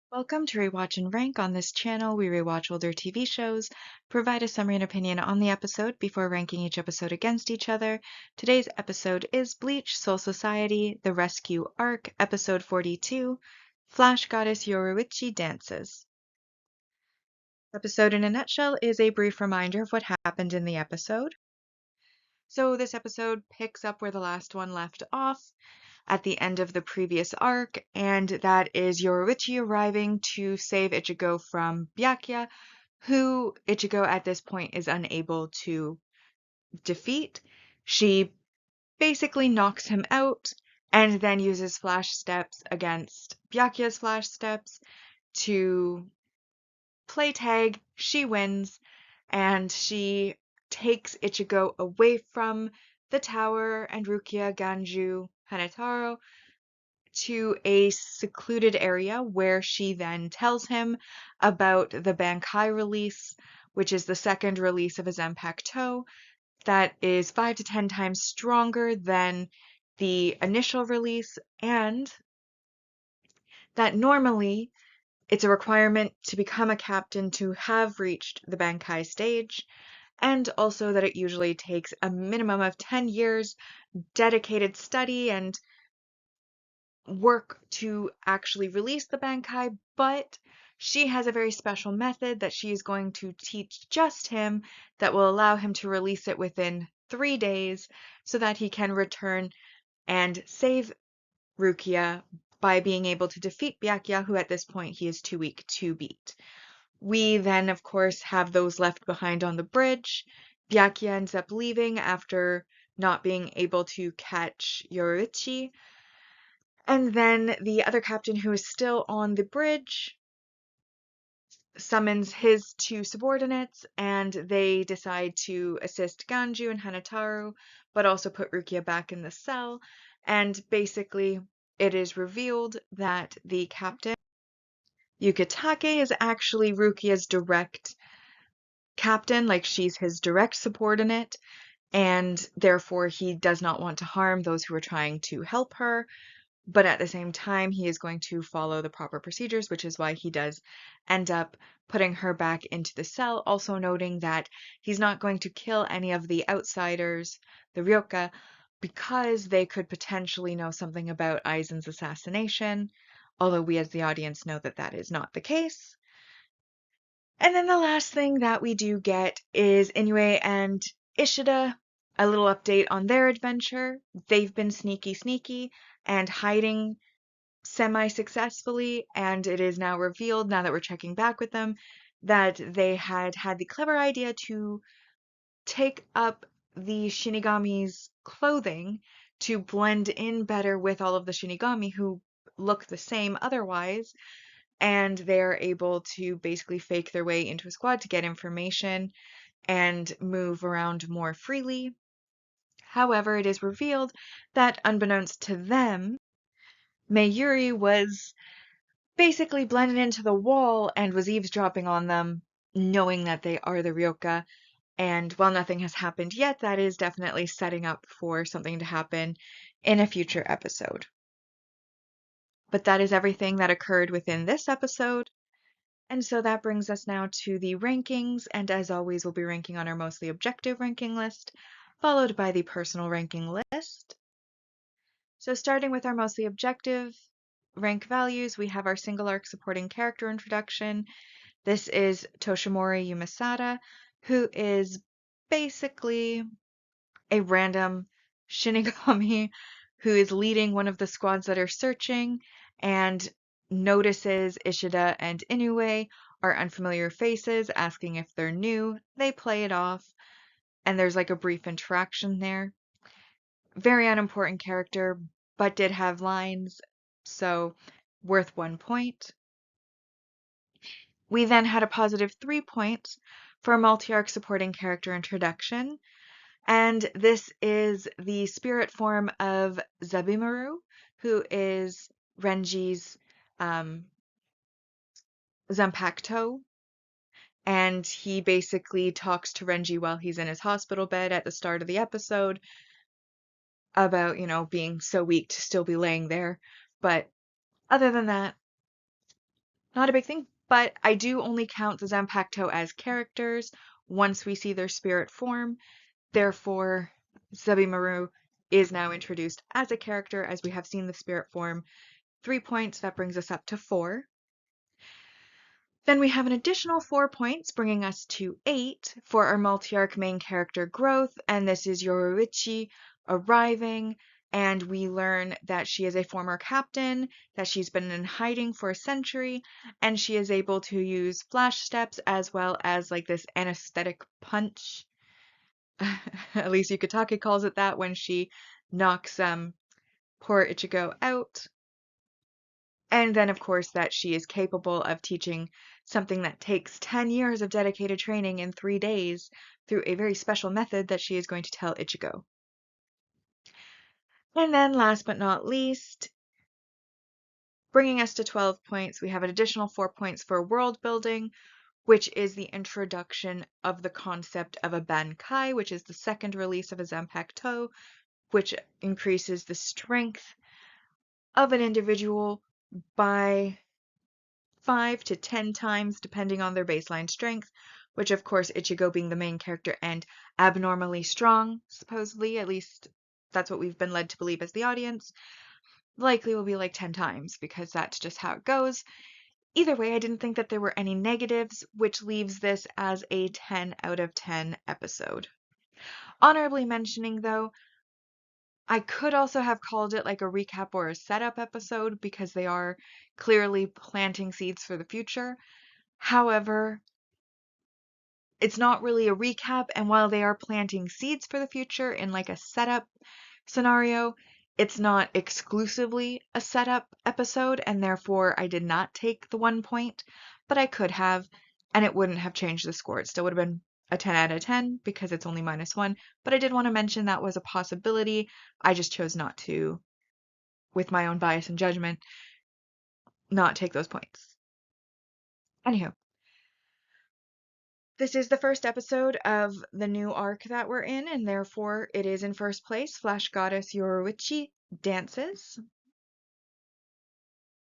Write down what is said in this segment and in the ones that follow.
Welcome to Rewatch and Rank. On this channel, we rewatch older TV shows, provide a summary and opinion on the episode before ranking each episode against each other. Today's episode is Bleach Soul Society, The Rescue Arc, Episode 42, Flash Goddess Yoruichi Dances. Episode in a nutshell is a brief reminder of what happened in the episode. So this episode picks up where the last one left off, at the end of the previous arc, and that is Yoruichi arriving to save Ichigo from Byakuya, who Ichigo at this point is unable to defeat. She basically knocks him out and then uses flash steps against Byakuya's flash steps to play tag. She wins and she takes Ichigo away from the tower and Rukia, Ganju, Hanataro to a secluded area where she then tells him about the Bankai release, which is the second release of a Zanpakuto that is 5 to 10 times stronger than the initial release, and that normally it's a requirement to become a captain to have reached the Bankai stage, and also that it usually takes a minimum of 10 years dedicated study and work to actually release the Bankai, but she has a very special method that she is going to teach just him that will allow him to release it within 3 days so that he can return and save Rukia by being able to defeat Byakuya, who at this point he is too weak to beat. We then, of course, have those left behind on the bridge. Byakuya ends up leaving after not being able to catch Yoruichi. And then the other captain, who is still on the bridge, summons his two subordinates, and they decide to assist Ganju and Hanataru, but also put Rukia back in the cell. And basically, it is revealed that the captain, Yukitake, is actually Rukia's direct captain, like she's his direct subordinate, and therefore he does not want to harm those who are trying to help her. But at the same time, he is going to follow the proper procedures, which is why he does end up putting her back into the cell, also noting that he's not going to kill any of the outsiders, the Ryoka, because they could potentially know something about Aizen's assassination, although we as the audience know that that is not the case. And then the last thing that we do get is Inoue and Ishida, a little update on their adventure. They've been sneaky and hiding semi-successfully, and it is now revealed, now that we're checking back with them, that they had the clever idea to take up the Shinigami's clothing to blend in better with all of the Shinigami who look the same otherwise, and they're able to basically fake their way into a squad to get information and move around more freely. However, it is revealed that unbeknownst to them, Mayuri was basically blended into the wall and was eavesdropping on them, knowing that they are the Ryoka. And while nothing has happened yet, that is definitely setting up for something to happen in a future episode. But that is everything that occurred within this episode. And so that brings us now to the rankings, and as always, we'll be ranking on our mostly objective ranking list, followed by the personal ranking list. So starting with our mostly objective rank values, we have our single arc supporting character introduction. This is Toshimori Yumasada, who is basically a random Shinigami who is leading one of the squads that are searching and notices Ishida and Inoue are unfamiliar faces, asking if they're new. They play it off, and there's like a brief interaction there. Very unimportant character, but did have lines, so worth 1 point. We then had a positive 3 points for a multi-arc supporting character introduction. And this is the spirit form of Zabimaru, who is Renji's Zanpakuto. And he basically talks to Renji while he's in his hospital bed at the start of the episode about, being so weak to still be laying there. But other than that, not a big thing, but I do only count the Zanpakuto as characters once we see their spirit form. Therefore, Zabimaru is now introduced as a character as we have seen the spirit form. 3 points, that brings us up to 4. Then we have an additional 4 points, bringing us to 8 for our multi-arc main character growth, and this is Yoruichi arriving, and we learn that she is a former captain, that she's been in hiding for a century, and she is able to use flash steps as well as like this anesthetic punch. At least Yukitake calls it that when she knocks poor Ichigo out. And then, of course, that she is capable of teaching something that takes 10 years of dedicated training in 3 days through a very special method that she is going to tell Ichigo. And then, last but not least, bringing us to 12 points, we have an additional 4 points for world building, which is the introduction of the concept of a Bankai, which is the second release of a Zanpakuto, which increases the strength of an individual by 5 to 10 times depending on their baseline strength, which of course Ichigo being the main character and abnormally strong, supposedly, at least that's what we've been led to believe as the audience, likely will be like 10 times because that's just how it goes. Either way, I didn't think that there were any negatives, which leaves this as a 10 out of 10 episode. Honorably mentioning though, I could also have called it like a recap or a setup episode because they are clearly planting seeds for the future. However, it's not really a recap, and while they are planting seeds for the future in like a setup scenario, it's not exclusively a setup episode, and therefore I did not take the 1 point, but I could have, and it wouldn't have changed the score. It still would have been a 10 out of 10 because it's only -1, but I did want to mention that was a possibility. I just chose not to, with my own bias and judgment, not take those points. Anywho, this is the first episode of the new arc that we're in, and therefore it is in first place. Flash Goddess Yoruichi dances.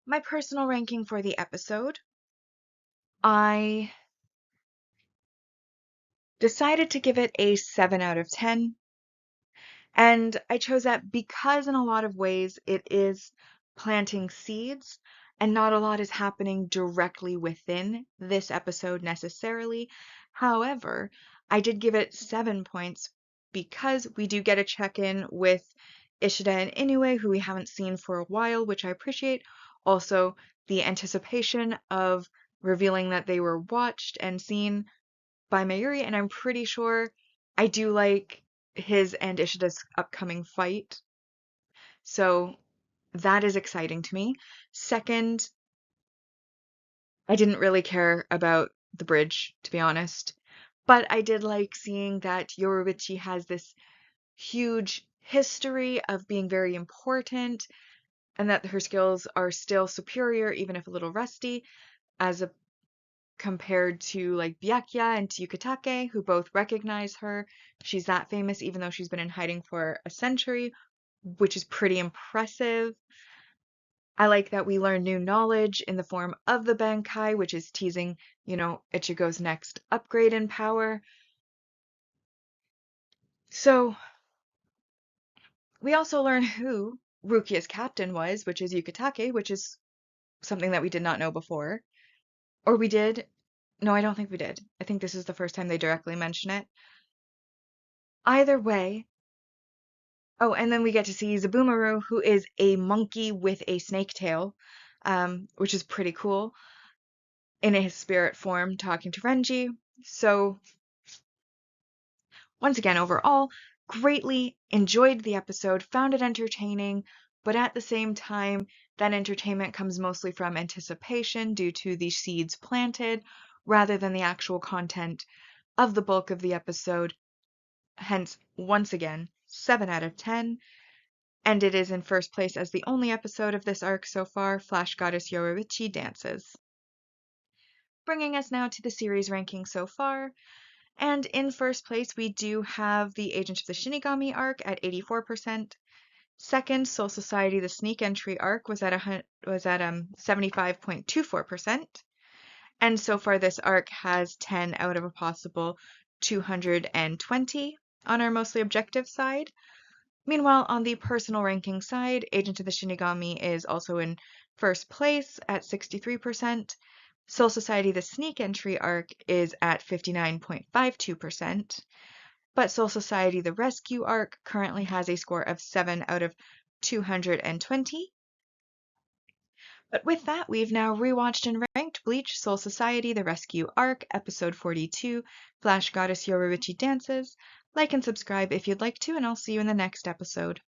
My personal ranking for the episode, I decided to give it a 7 out of 10. And I chose that because in a lot of ways it is planting seeds and not a lot is happening directly within this episode necessarily. However, I did give it 7 points because we do get a check-in with Ishida and Inoue, who we haven't seen for a while, which I appreciate. Also, the anticipation of revealing that they were watched and seen by Mayuri, and I'm pretty sure I do like his and Ishida's upcoming fight. So that is exciting to me. Second, I didn't really care about the bridge, to be honest, but I did like seeing that Yoruichi has this huge history of being very important and that her skills are still superior, even if a little rusty, as a compared to like Byakuya and Yukitake, who both recognize her. She's that famous even though she's been in hiding for a century, which is pretty impressive. I like that we learn new knowledge in the form of the Bankai, which is teasing, Ichigo's next upgrade in power. So we also learn who Rukia's captain was, which is Yukitake, which is something that we did not know before. Or we did. No, I don't think we did. I think this is the first time they directly mention it. Either way, oh, and then we get to see Zabumaru, who is a monkey with a snake tail, which is pretty cool, in his spirit form, talking to Renji. So, once again, overall, greatly enjoyed the episode, found it entertaining, but at the same time, that entertainment comes mostly from anticipation due to the seeds planted, rather than the actual content of the bulk of the episode. Hence, once again, 7 out of 10. And it is in first place as the only episode of this arc so far, Flash Goddess Yoruichi dances. Bringing us now to the series ranking so far, and in first place we do have the Agent of the Shinigami arc at 84%, Second, Soul Society, the sneak entry arc was at 75.24%. And so far, this arc has 10 out of a possible 220 on our mostly objective side. Meanwhile, on the personal ranking side, Agent of the Shinigami is also in first place at 63%. Soul Society, the sneak entry arc, is at 59.52%. But Soul Society, the rescue arc, currently has a score of 7 out of 220. But with that, we've now rewatched and ranked Bleach Soul Society, The Rescue Arc, Episode 42, Flash Goddess Yoruichi Dances. Like and subscribe if you'd like to, and I'll see you in the next episode.